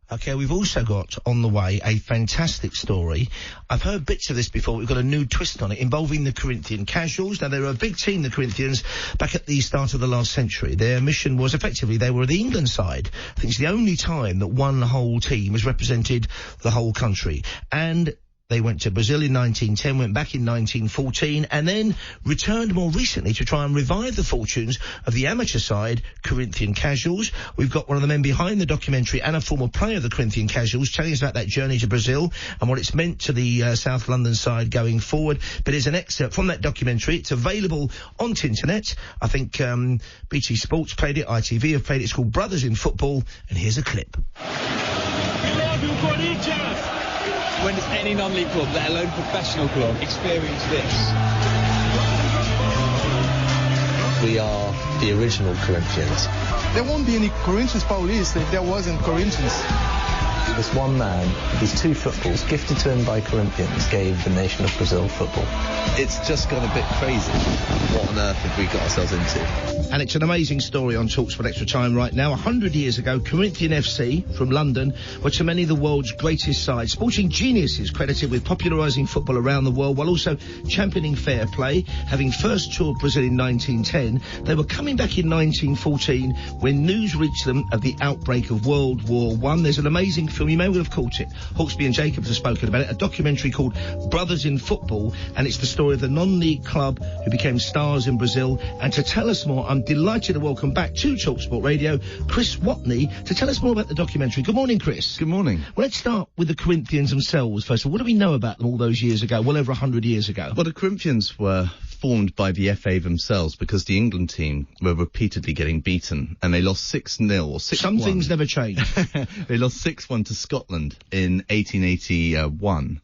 OK, we've also got on the way a fantastic story. I've heard bits of this before. We've got a new twist on it involving the Corinthian-Casuals. Now, they were a big team, the Corinthians, back at the start of the last century. Their mission was effectively they were the England side. I think it's the only time that one whole team has represented the whole country. And they went to Brazil in 1910, went back in 1914, and then returned more recently to try and revive the fortunes of the amateur side, Corinthian-Casuals. We've got one of the men behind the documentary and a former player of the Corinthian-Casuals telling us about that journey to Brazil and what it's meant to the South London side going forward. But here's an excerpt from that documentary. It's available on Tinternet. I think BT Sports played it, ITV have played it. It's called Brothers in Football, and here's a clip. When does any non-league club, let alone professional club, experience this? We are the original Corinthians. There won't be any Corinthians Paulistas if there wasn't Corinthians. This one man, these two footballs, gifted to him by Corinthians, gave the nation of Brazil football. It's just gone a bit crazy. What on earth have we got ourselves into? And it's an amazing story on Talksport Extra Time right now. 100 years ago, Corinthian FC from London were to many the world's greatest sides. Sporting geniuses credited with popularising football around the world while also championing fair play. Having first toured Brazil in 1910, they were coming back in 1914 when news reached them of the outbreak of World War I. There's an amazing film, you may well have caught it. Hawksby and Jacobs have spoken about it, a documentary called Brothers in Football, and it's the story of the non-league club who became stars in Brazil. And to tell us more, I'm delighted to welcome back to Talksport Radio Chris Watney to tell us more about the documentary. Good morning, Chris. Good morning. Well, let's start with the Corinthians themselves first of all. What do we know about them all those years ago, well over 100 years ago? Well, the Corinthians were formed by the FA themselves because the England team were repeatedly getting beaten, and they lost 6-0 or 6-1. Some things never change. They lost 6-1 to Scotland in 1881.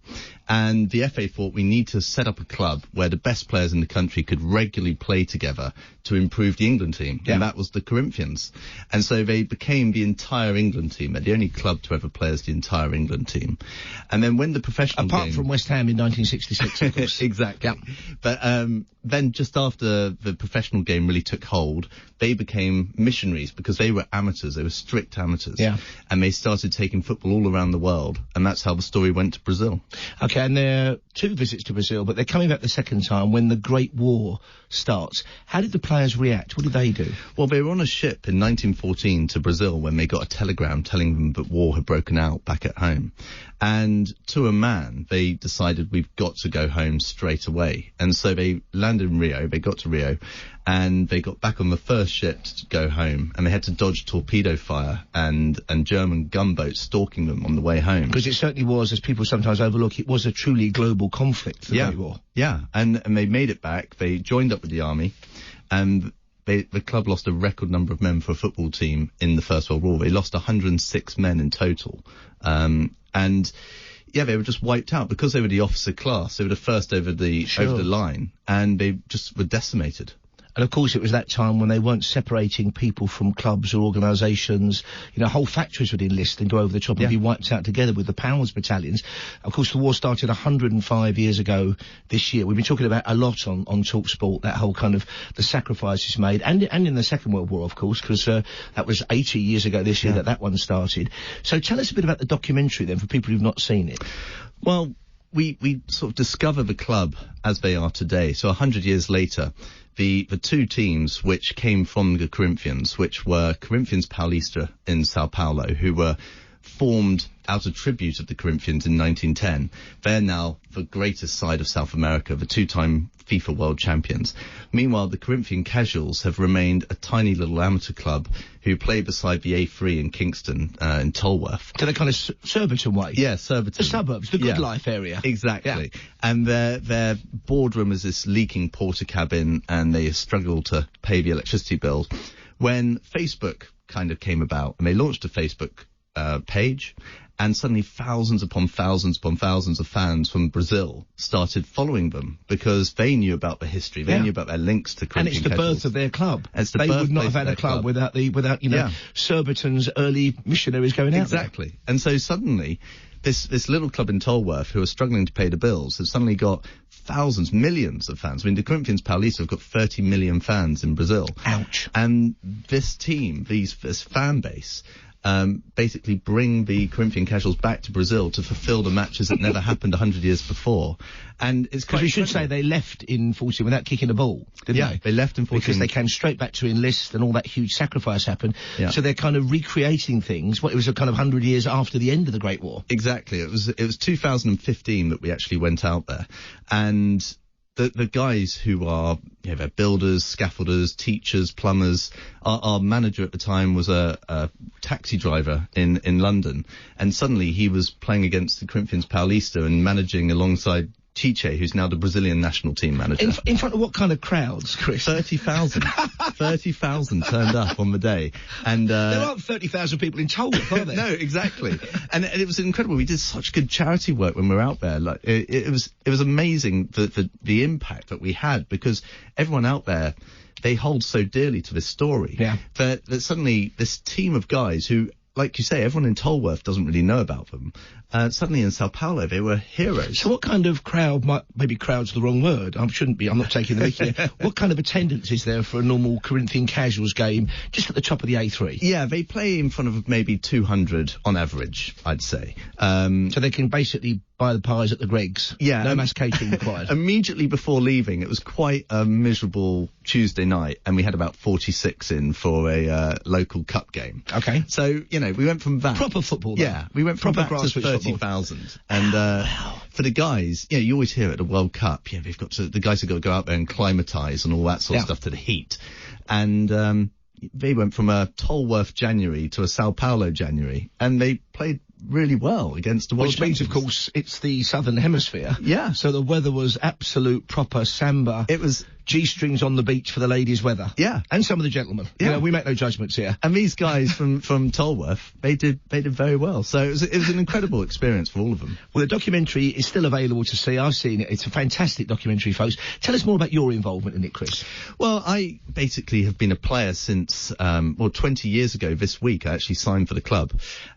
And the FA thought we need to set up a club where the best players in the country could regularly play together to improve the England team. Yeah. And that was the Corinthians. And so they became the entire England team. They're the only club to ever play as the entire England team. And then when the professional Apart from West Ham in 1966, of course. Exactly. Yep. But then just after the professional game really took hold, they became missionaries because they were amateurs. They were strict amateurs. Yeah. And they started taking football all around the world. And that's how the story went to Brazil. Okay, and there are 2 visits to Brazil, but they're coming back the second time when the Great War starts. How did the players react? What did they do? Well, they were on a ship in 1914 to Brazil when they got a telegram telling them that war had broken out back at home. And to a man, they decided we've got to go home straight away. And so they landed in Rio, they got to Rio, and they got back on the first ship to go home, and they had to dodge torpedo fire and German gunboats stalking them on the way home. Because it certainly was, as people sometimes overlook, it was a truly global conflict, the Great War. Yeah, and they made it back. They joined up with the army, and the club lost a record number of men for a football team in the First World War. They lost 106 men in total. And yeah, they were just wiped out because they were the officer class. They were the first over the line, and they just were decimated. And of course, it was that time when they weren't separating people from clubs or organisations. You know, whole factories would enlist and go over the top and be wiped out together with the Powers battalions. Of course, the war started 105 years ago this year. We've been talking about a lot on Talksport, that whole kind of the sacrifices made, and in the Second World War, of course, because that was 80 years ago this year that one started. So tell us a bit about the documentary then, for people who've not seen it. Well, we sort of discover the club as they are today. So 100 years later, the 2 teams which came from the Corinthians, which were Corinthians Paulista in Sao Paulo, who were formed out of tribute of the Corinthians in 1910. They're now the greatest side of South America, the 2-time FIFA world champions. Meanwhile, the Corinthian-Casuals have remained a tiny little amateur club who play beside the A3 in Kingston, in Tolworth. To the kind of Surbiton way? Yeah, Surbiton. The suburbs, the good life area. Exactly. Yeah. And their boardroom is this leaking porter cabin, and they struggle to pay the electricity bills. When Facebook kind of came about, and they launched a Facebook page, and suddenly thousands upon thousands upon thousands of fans from Brazil started following them because they knew about the history, they knew about their links to Corinthian-Casuals. And it's the birth of their club. They would not have had a club without Surbiton's early missionaries going out there. Exactly. And so suddenly this little club in Tolworth, who are struggling to pay the bills, have suddenly got thousands, millions of fans. I mean, the Corinthians Paulista have got 30 million fans in Brazil. Ouch. And this team, this fan base, basically bring the Corinthian-Casuals back to Brazil to fulfill the matches that never happened 100 years before. And it's because we should say they left in 14 without kicking a ball, didn't they? They left in 14 because they came straight back to enlist, and all that huge sacrifice happened. Yeah. So they're kind of recreating things. It was a kind of 100 years after the end of the Great War. Exactly. It was 2015 that we actually went out there, and the guys who are, they're builders, scaffolders, teachers, plumbers. Our manager at the time was a taxi driver in London, and suddenly he was playing against the Corinthians Paulista and managing alongside Chiche, who's now the Brazilian national team manager. In front of what kind of crowds, Chris? 30,000. 30,000 turned up on the day. And there aren't 30,000 people in Tolworth, are there? No, exactly. and it was incredible. We did such good charity work when we were out there. Like it was amazing the impact that we had, because everyone out there, they hold so dearly to this story. Yeah. That suddenly this team of guys who, like you say, everyone in Tolworth doesn't really know about them. Suddenly in Sao Paulo, they were heroes. So what kind of crowd, maybe crowd's the wrong word, I'm not taking the mickey here. What kind of attendance is there for a normal Corinthian-Casuals game, just at the top of the A3? Yeah, they play in front of maybe 200 on average, I'd say. So they can basically buy the pies at the Greggs. Yeah. No mass catering required. Immediately before leaving, it was quite a miserable Tuesday night, and we had about 46 in for a local cup game. Okay. So, we went from that. Proper football, though. Yeah, we went from proper that to 30,000. And for the guys, you always hear at the World Cup, they've got to, the guys have got to go out there and climatise and all that sort of stuff to the heat. And they went from a Tolworth January to a Sao Paulo January, and they played really well against the world Which means, champions. of course, it's the Southern Hemisphere. Yeah. So the weather was absolute proper samba. It was G-strings on the beach for the ladies' weather. Yeah. And some of the gentlemen. Yeah. We make no judgments here. And these guys from Tolworth, they did very well. So it was an incredible experience for all of them. Well, the documentary is still available to see. I've seen it. It's a fantastic documentary, folks. Tell us more about your involvement in it, Chris. Well, I basically have been a player since, 20 years ago this week. I actually signed for the club.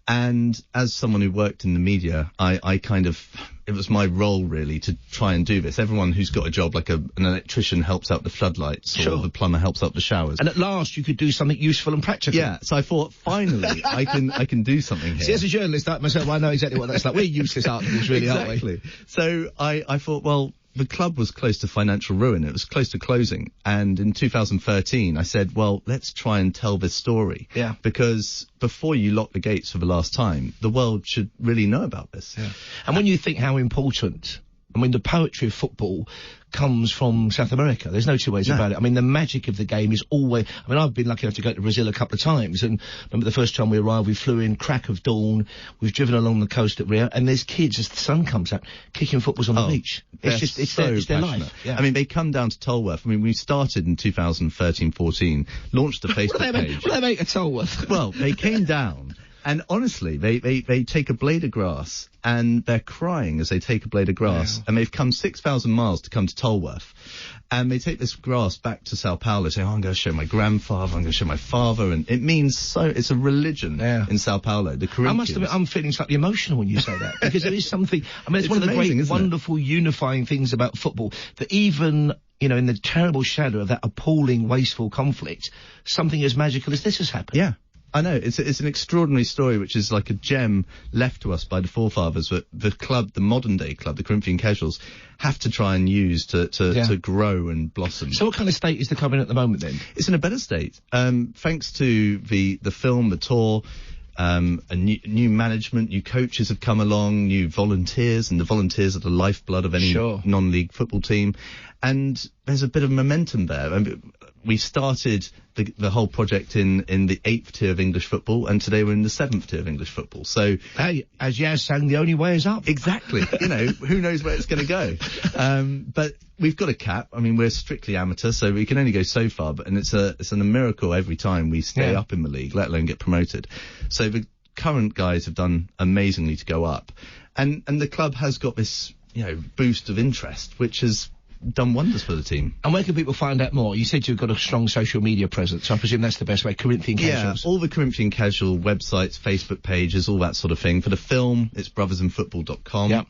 And as someone who worked in the media, it was my role really to try and do this. Everyone who's got a job, like an electrician helps out the floodlights, or the plumber helps out the showers. And at last you could do something useful and practical. Yeah, so I thought, finally, I can do something here. See, as a journalist like myself, I know exactly what that's like. We're useless articles, really, exactly. aren't we? So I thought, well, the club was close to financial ruin. It was close to closing. And in 2013, I said, well, let's try and tell this story. Yeah. Because before you lock the gates for the last time, the world should really know about this. Yeah. And when you think how important, the poetry of football comes from South America. There's no two ways about it. The magic of the game is always... I've been lucky enough to go to Brazil a couple of times, and remember the first time we arrived, we flew in crack of dawn, we've driven along the coast at Rio, and there's kids, as the sun comes up, kicking footballs on the beach. It's their life. Yeah. They come down to Tolworth. We started in 2013-14, launched a Facebook page. What do they make at Tolworth? Well, they came down, and honestly, they take a blade of grass, and they're crying as they take a blade of grass, and they've come 6,000 miles to come to Tolworth, and they take this grass back to Sao Paulo, saying, I'm going to show my grandfather, I'm going to show my father, and it means it's a religion in Sao Paulo, the Corinthians. I must admit, I'm feeling slightly emotional when you say that, because there is something, it's one of the amazing, great, wonderful, unifying things about football, that even, in the terrible shadow of that appalling, wasteful conflict, something as magical as this has happened. Yeah. I know, it's an extraordinary story, which is like a gem left to us by the forefathers that the club, the modern day club, the Corinthian-Casuals, have to try and use to grow and blossom. So what kind of state is the club in at the moment then? It's in a better state. Thanks to the film, the tour, a new management, new coaches have come along, new volunteers, and the volunteers are the lifeblood of any non-league football team. And there's a bit of momentum there. We started the whole project in the 8th tier of English football, and today we're in the 7th tier of English football. So, hey, as Yaz sang, the only way is up. Exactly. Who knows where it's going to go? But we've got a cap. We're strictly amateur, so we can only go so far. And it's a miracle every time we stay up in the league, let alone get promoted. So the current guys have done amazingly to go up, and the club has got this boost of interest, which has done wonders for the team. And where can people find out more? You said you've got a strong social media presence. I presume that's the best way. Corinthian-Casuals. Yeah, all the Corinthian-Casual websites, Facebook pages, all that sort of thing. For the film, it's brothersinfootball.com. Yep.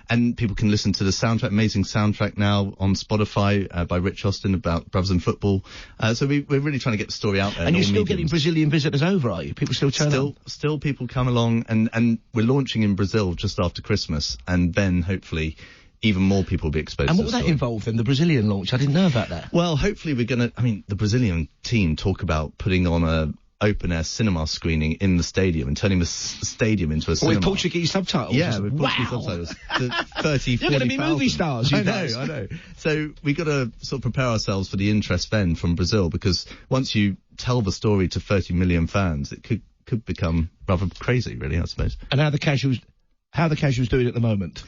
And people can listen to the soundtrack, amazing soundtrack now on Spotify by Rich Austin about Brothers in Football. So we're really trying to get the story out there. And you're still getting Brazilian visitors over, are you? People still turn up? Still people come along, and we're launching in Brazil just after Christmas, and then hopefully even more people will be exposed to And what will that involve then, the Brazilian launch? I didn't know about that. Well, hopefully the Brazilian team talk about putting on a open-air cinema screening in the stadium and turning the stadium into a cinema. With Portuguese subtitles? Yeah, with Portuguese subtitles. 30, You're going to be movie stars, you guys. I know. So we got to sort of prepare ourselves for the interest then from Brazil, because once you tell the story to 30 million fans, it could become rather crazy, really, I suppose. And how are the Casuals doing at the moment?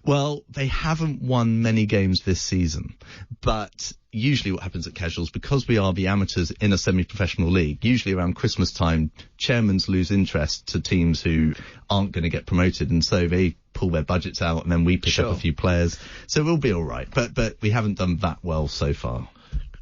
Well, they haven't won many games this season, but usually what happens at Casuals, because we are the amateurs in a semi-professional league, usually around Christmas time, chairmans lose interest to teams who aren't going to get promoted, and so they pull their budgets out, and then we pick up a few players. So we'll be all right, but we haven't done that well so far.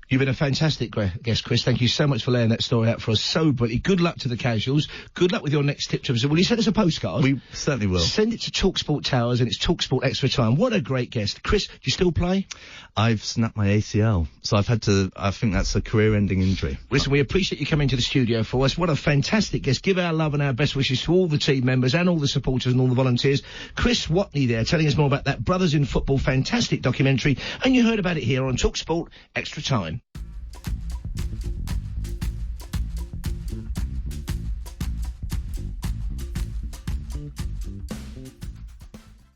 You've been a fantastic guest, Chris. Thank you so much for laying that story out for us so brilliantly. Good luck to the Casuals. Good luck with your next trip to Brazil. Will you send us a postcard? We certainly will. Send it to Talksport Towers, and it's Talksport Extra Time. What a great guest. Chris, do you still play? I've snapped my ACL, so I think that's a career-ending injury. Listen, we appreciate you coming to the studio for us. What a fantastic guest. Give our love and our best wishes to all the team members and all the supporters and all the volunteers. Chris Watney there, telling us more about that Brothers in Football fantastic documentary, and you heard about it here on Talksport Extra Time.